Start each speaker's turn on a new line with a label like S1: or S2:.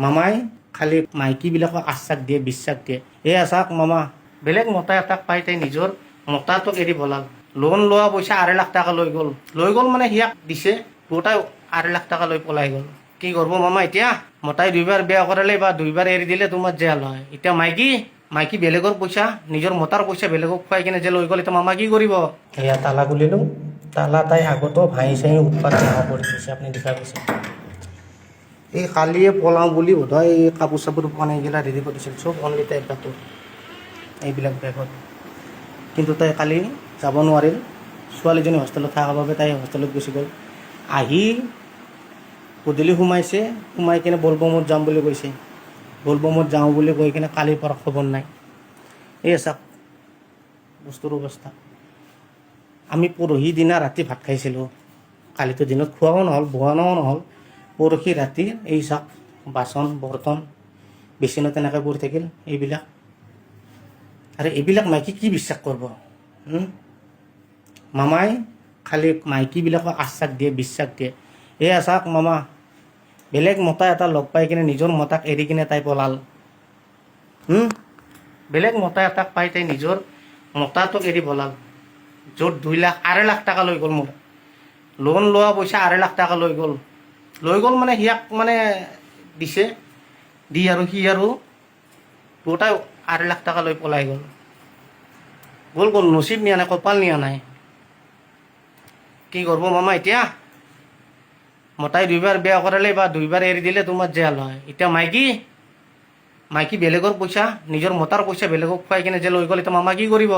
S1: মামাই খালি মাইকীবিলাকক আশ্বাস দিয়ে, বিশ্বাস দিয়ে। এই আছাক মামা, বেলেগ মতা এটাক পাই তাই নিজৰ মতাটোক এৰি পলাল। লোন লোৱা পইচা 2.5 লাখ টকা লৈ গ'ল মানে সিয়াক দিছে, গোটাই 2.5 লাখ টকা লৈ পলাই গ'ল। কি কৰিব মামা এতিয়া? মতাই 2বাৰ বিয়া কৰালে বা 2বাৰ এৰি দিলে তোমাৰ জেল হয়। এতিয়া মাইকী বেলেগৰ পইচা, নিজৰ মতাৰ পইচা বেলেগক খুৱাই কিনে যে লৈ গ'ল, এতিয়া মামা কি কৰিব? এয়া তালা খুলিলোঁ, তালা তাই আগতো ভাঙি চাঙি উৎপাত নোহোৱা কৰি দিছে, আপুনি দেখা পাইছে। এই কালিয়ে পলাওঁ বুলি বোধহয় এই কাপোৰ চাপোৰ পানীগিলা ৰেডি কৰিছিল, চব অনলি তাইৰ কাপোৰ এইবিলাক বেগত। কিন্তু তাই কালি যাব নোৱাৰিল, ছোৱালীজনী হোষ্টেলত থকাৰ বাবে তাই হোষ্টেলত গুচি গ'ল। আহি গধূলি সোমাই কিনে বলবমত যাম বুলি কৈছে। বলবমত যাওঁ বুলি কৈ কিনে কালিৰ পৰা খবৰ নাই। এই চাওক বস্তুৰ অৱস্থা। আমি পৰহি দিনা ৰাতি ভাত খাইছিলোঁ, কালিতো দিনত খোৱাও নহ'ল, বনোৱাও নহ'ল। পৰহি ৰাতি এই চাওক বাচন বৰ্তন বিচনাত তেনেকৈ পৰি থাকিল এইবিলাক। আৰু এইবিলাক মাইকী কি বিশ্বাস কৰিব? মামাই খালি মাইকীবিলাকক আশ্বাস দিয়ে, বিশ্বাস দিয়ে। এই আছাক মামা, বেলেগ মতা এটা লগ পাই কিনে নিজৰ মতাক এৰি কিনে তাই পলাল। বেলেগ মতা এটাক পাই তাই নিজৰ মতাটোক এৰি পলাল, য'ত 2.5 লাখ টকা লৈ গ'ল। মোৰ লোন লোৱা পইচা 2.5 লাখ টকা লৈ গ'ল মানে সিয়াক মানে দিছে, দি আৰু সি আৰু গোটাই 2.5 লাখ টকা লৈ পলাই গ'ল। নচিব নিয়া নাই, কপাল নিয়া নাই। কি কৰিব মামা এতিয়া? মতাই 2বাৰ বিয়া কৰালে বা 2বাৰ এৰি দিলে তোমাৰ জেল হয়। এতিয়া মাইকী বেলেগৰ পইচা, নিজৰ মতাৰ পইচা বেলেগক খুৱাই কিনে যে লৈ গ'ল, এতিয়া মামা কি কৰিব?